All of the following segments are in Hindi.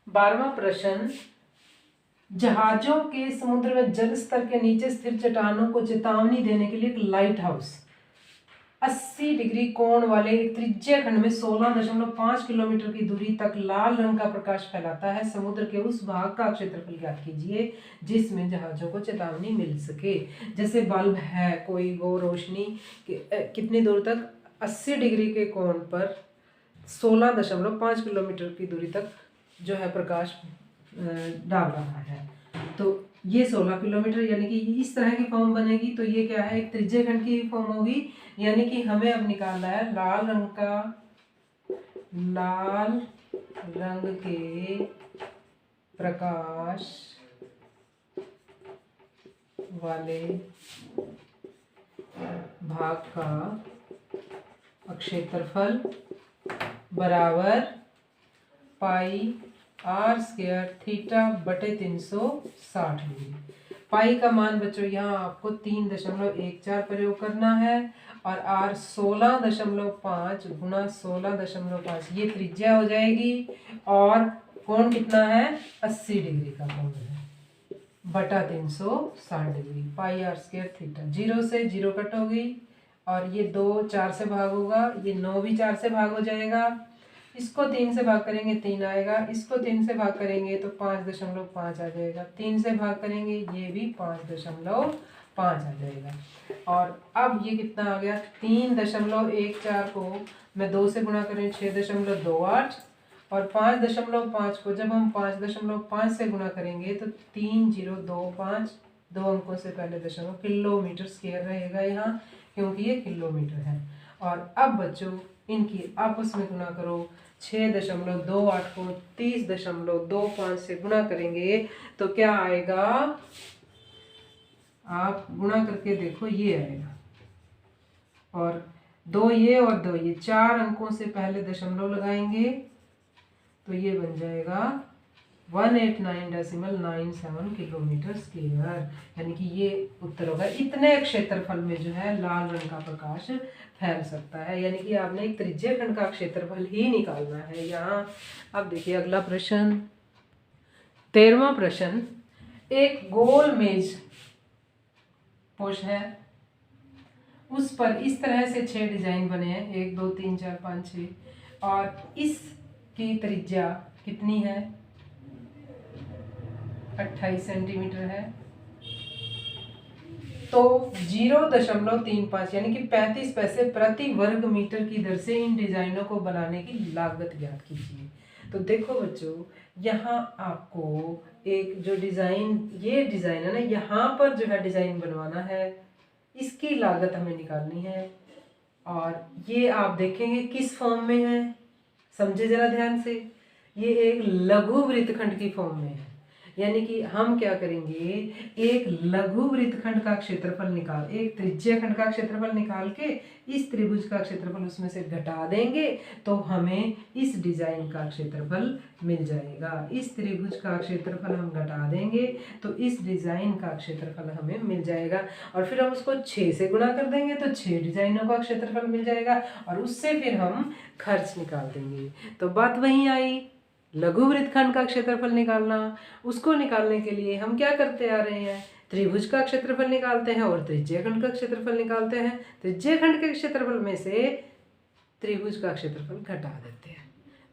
12वां प्रश्न, जहाजों के समुद्र में जल स्तर के नीचे स्थिर चट्टानों को चेतावनी देने के लिए एक लाइट हाउस 80 डिग्री कोण वाले एक त्रिज्यीय खंड में 16.5 किलोमीटर की दूरी तक लाल रंग का प्रकाश फैलाता है। समुद्र के उस भाग का क्षेत्रफल ज्ञात कीजिए जिसमें जहाजों को चेतावनी मिल सके। जैसे बल्ब है कोई, वो रोशनी कितनी दूर तक 80 डिग्री के कोण पर 16.5 किलोमीटर की दूरी तक जो है प्रकाश डाल रहा है। तो ये 16 किलोमीटर, यानी कि इस तरह की फॉर्म बनेगी। तो ये क्या है, एक त्रिज्यीय खंड की फॉर्म होगी। यानी कि हमें अब निकालना है लाल रंग के प्रकाश वाले भाग का क्षेत्रफल बराबर पाई आर स्क्वायर थीटा बटे 360 डिग्री। पाई का मान बच्चों यहाँ आपको 3.14 प्रयोग करना है और आर 16.5 गुना 16.5 ये त्रिज्या हो जाएगी। और कोण कितना है, 80 डिग्री का कोण है, बटा 360 degree. Pi r square theta, 0 से 0 कट हो गई और ये 2 4 से भाग होगा, ये 9 भी 4 से भाग हो जाएगा। इसको 3 से भाग करेंगे 3 आएगा, इसको 3 से भाग करेंगे तो 5.5 आ जाएगा, 3 से भाग करेंगे ये भी 5.5 आ जाएगा। और अब ये कितना आ गया, 3.14 को मैं 2 से गुणा करें 6.28 और 5.5 को जब हम 5.5 से गुणा करेंगे तो 3025 दो अंकों से पहले दशमलव, किलोमीटर स्क्वायर रहेगा यहाँ, क्योंकि ये किलोमीटर है। और अब बच्चों इनकी आपस में गुणा करो, 6.28 को 30.25 से गुणा करेंगे तो क्या आएगा, आप गुणा करके देखो, ये आएगा। और 2 ये और 2 ये, 4 अंकों से पहले दशमलव लगाएंगे तो ये बन जाएगा 189.97 किलोमीटर स्क्वायर। यानी कि ये उत्तर होगा। इतने क्षेत्रफल में जो है लाल रंग का प्रकाश फैल सकता है। यानी कि आपने एक त्रिज्यीय खंड का क्षेत्रफल ही निकालना है यहाँ। अब देखिए अगला प्रश्न, 13वां प्रश्न, एक गोल मेज पोश है, उस पर इस तरह से 6 डिजाइन बने हैं, 1 2 3 4 5 6, और इसकी त्रिज्या कितनी है, 28 सेंटीमीटर है। तो 0.35 यानी कि 35 पैसे प्रति वर्ग मीटर की दर से इन डिजाइनों को बनाने की लागत ज्ञात कीजिए। तो देखो बच्चों, यहाँ आपको एक जो डिजाइन, ये डिजाइन है ना, यहाँ पर जो है डिजाइन बनवाना है, इसकी लागत हमें निकालनी है। और ये आप देखेंगे किस फॉर्म में है, समझे जरा ध्यान से, ये एक लघु वृत्तखंड की फॉर्म में है। यानी कि हम क्या करेंगे, एक लघु वृत्तखंड का क्षेत्रफल निकाल, एक त्रिज्यीय खंड का क्षेत्रफल निकाल के इस त्रिभुज का क्षेत्रफल उसमें से घटा देंगे तो हमें इस डिजाइन का क्षेत्रफल मिल जाएगा। इस त्रिभुज का क्षेत्रफल हम घटा देंगे तो इस डिजाइन का क्षेत्रफल हमें मिल जाएगा। और फिर हम उसको 6 से गुणा कर देंगे तो 6 डिजाइनों का क्षेत्रफल मिल जाएगा और उससे फिर हम खर्च निकाल देंगे। तो बात वहीं आई, लघु वृत्तखंड का क्षेत्रफल निकालना। उसको निकालने के लिए हम क्या करते आ रहे हैं, त्रिभुज का क्षेत्रफल निकालते हैं और त्रिज्यीय खंड का क्षेत्रफल निकालते हैं। त्रिज्यीय खंड के क्षेत्रफल में से त्रिभुज का क्षेत्रफल घटा देते हैं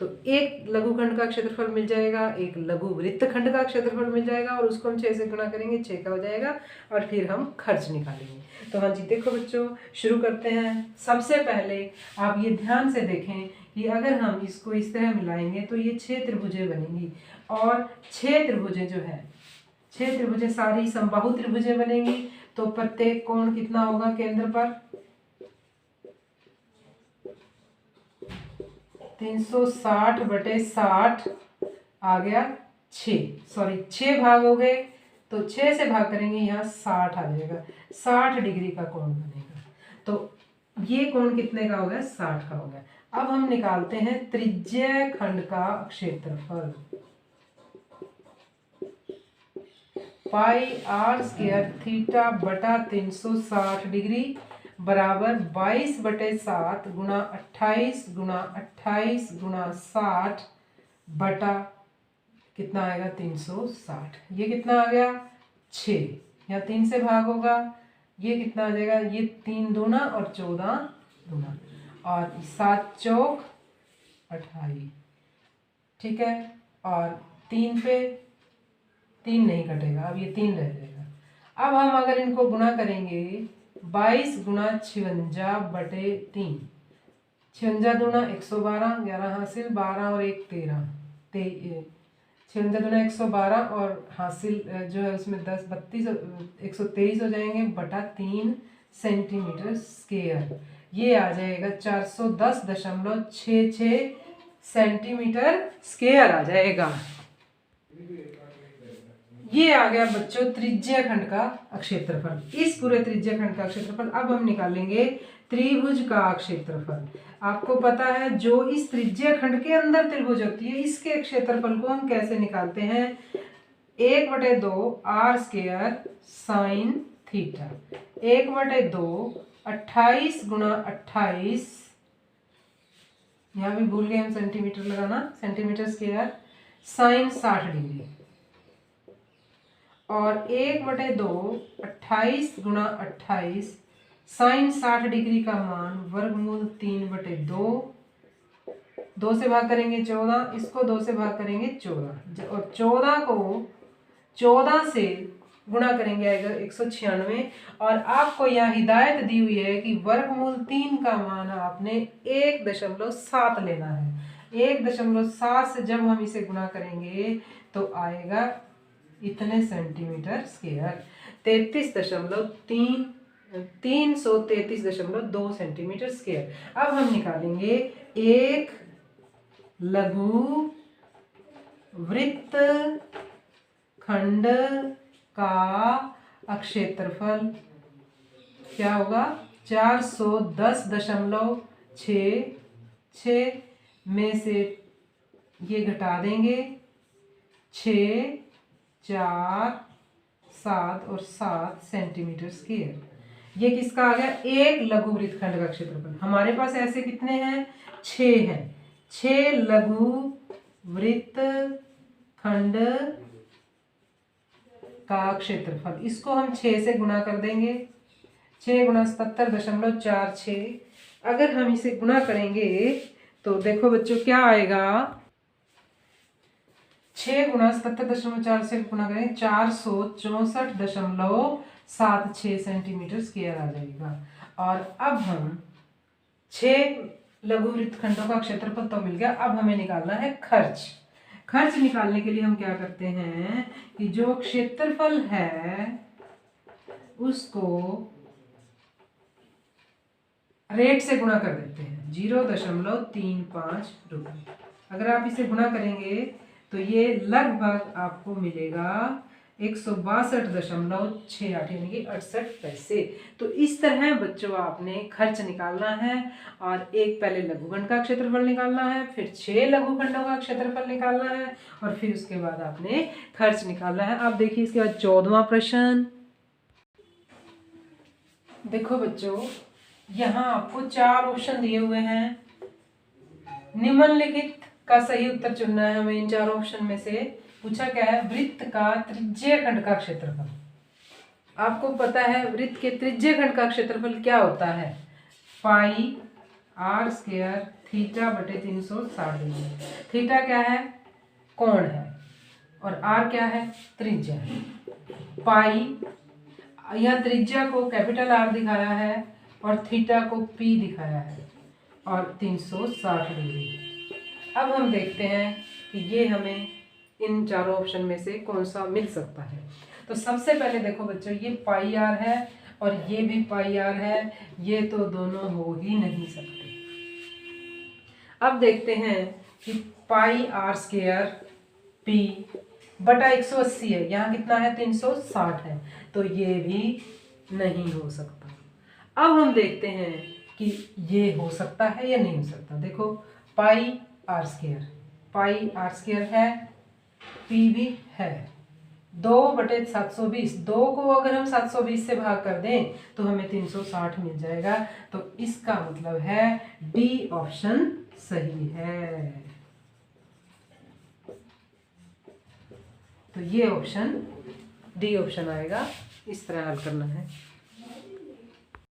तो एक लघुखंड का क्षेत्रफल मिल जाएगा, एक लघु वृत्तखंड का क्षेत्रफल मिल जाएगा और उसको हम 6 से गुणा करेंगे, 6 का हो जाएगा और फिर हम खर्च निकालेंगे। तो हाँ जी, देखो बच्चों शुरू करते हैं। सबसे पहले आप ये ध्यान से देखें कि अगर हम इसको इस तरह मिलाएंगे तो ये 6 त्रिभुजें बनेंगी और 6 त्रिभुजें जो है, 6 त्रिभुजें सारी समबाहु त्रिभुजें बनेंगी। तो प्रत्येक कोण कितना होगा, केंद्र पर 360/60 आ गया 6 भाग हो गए। तो 6 से भाग करेंगे, यहाँ 60 आ जाएगा, 60 डिग्री का कोण बनेगा। तो ये कोण कितने का हो गया, 60 का हो गया। अब हम निकालते हैं त्रिज्यीय खंड का क्षेत्रफल। पाई आर स्क्वायर थीटा बटा 360 डिग्री बराबर 22/7 गुणा 28 गुणा 28 गुणा 60 बटा कितना आएगा 360। ये कितना आ गया 6, यहाँ 3 से भाग होगा, ये कितना आ जाएगा, ये 3 दूना और 14 दूना और 7 चौक 28, ठीक है। और 3 पे 3 नहीं कटेगा, अब ये 3 रह जाएगा। अब हम अगर इनको गुना करेंगे 22 गुना 56 बटे 3, 56 दूना 112, 11 हासिल, 12 और 1 13, 56 दूना 112 और हासिल जो है उसमें 10 32 123 हो जाएंगे बटा 3 सेंटीमीटर स्क्वायर। ये आ जाएगा 410.66 सेंटीमीटर स्क्वायर आ जाएगा। ये आ गया बच्चों त्रिज्या खंड का क्षेत्रफल। इस पूरे त्रिज्या खंड का क्षेत्रफल अब हम निकालेंगे त्रिभुज का क्षेत्रफल। आपको पता है जो इस त्रिज्या खंड के अंदर त्रिभुज होती है इसके क्षेत्रफल को हम कैसे निकालते हैं, 1/2 r स्क्वायर साइन थीटा, 1/2 28 गुना 28, यहाँ भी भूल गए हम सेंटीमीटर लगाना, सेंटीमीटर स्क्वायर साइन 60 डिग्री, और 1/2 28 गुना 28 साइन 60 डिग्री का मान वर्गमूल 3/2, 2 से भाग करेंगे 14, इसको 2 से भाग करेंगे 14, और 14 को 14 से गुणा करेंगे आएगा 196। और आपको यहाँ हिदायत दी हुई है कि वर्गमूल 3 का मान आपने 1.7 लेना है। 1.7 से जब हम इसे गुणा करेंगे तो आएगा इतने सेंटीमीटर स्क्वायर, 333.2 सेंटीमीटर स्क्वायर। अब हम निकालेंगे एक लघु वृत्त खंड का क्षेत्रफल क्या होगा, 410.66 में से ये घटा देंगे, 6 4 7 और 7 सेंटीमीटर स्क्वायर। ये किसका आ गया, एक लघु वृत्तखंड का क्षेत्रफल। हमारे पास ऐसे कितने हैं, 6 हैं, 6 लघु वृत्तखंड का क्षेत्रफल। इसको हम 6 से गुणा कर देंगे, 6 गुणा 77.46। अगर हम इसे गुणा करेंगे तो देखो बच्चों क्या आएगा, 6 गुणा 77.4 से गुणा करें 464.76 सेंटीमीटर स्क्वायर आ जाएगा। और अब हम 6 लघु वृत्तखंडों का क्षेत्रफल तो मिल गया, अब हमें निकालना है खर्च। खर्च निकालने के लिए हम क्या करते हैं कि जो क्षेत्रफल है उसको रेट से गुणा कर देते हैं, 0.35 रुपये। अगर आप इसे गुणा करेंगे तो ये लगभग आपको मिलेगा 162.68 यानी कि 68 पैसे। तो इस तरह बच्चों आपने खर्च निकालना है, और एक पहले लघुखंड का क्षेत्रफल निकालना है, फिर 6 लघुखंडों का क्षेत्रफल निकालना है, और फिर उसके बाद आपने खर्च निकालना है। अब देखिए इसके बाद 14वां प्रश्न। देखो बच्चों यहाँ आपको 4 ऑप्शन दिए हुए हैं, निम्नलिखित का सही उत्तर चुनना है हमें। इन 4 ऑप्शन में से पूछा क्या है, वृत्त का त्रिज्य खंड का क्षेत्रफल। आपको पता है वृत्त के त्रिज्य खंड का क्षेत्रफल क्या होता है, पाई r स्क्वायर थीटा बटे 360 डिग्री। थीटा क्या है, कोण है, और r क्या है, त्रिज्या है। पाई, यह त्रिज्या को कैपिटल R दिखाया है और थीटा को P दिखाया है, और 360 डिग्री। अब हम देखते हैं कि ये हमें इन 4 ऑप्शन में से कौन सा मिल सकता है। तो सबसे पहले देखो बच्चों ये पाई आर है और ये भी पाई आर है, ये तो दोनों हो ही नहीं सकते। अब देखते हैं कि पाई आर स्क्वायर पी बटा 180 है, यहाँ कितना है 360 है, तो ये भी नहीं हो सकता। अब हम देखते हैं कि ये हो सकता है या नहीं हो सकता। देखो पाई आर स्क्वायर है, पी भी है, 2/720, 2 को अगर हम 720 से भाग कर दें तो हमें 360 मिल जाएगा। तो इसका मतलब है डी ऑप्शन सही है। तो ये ऑप्शन डी ऑप्शन आएगा, इस तरह हल करना है।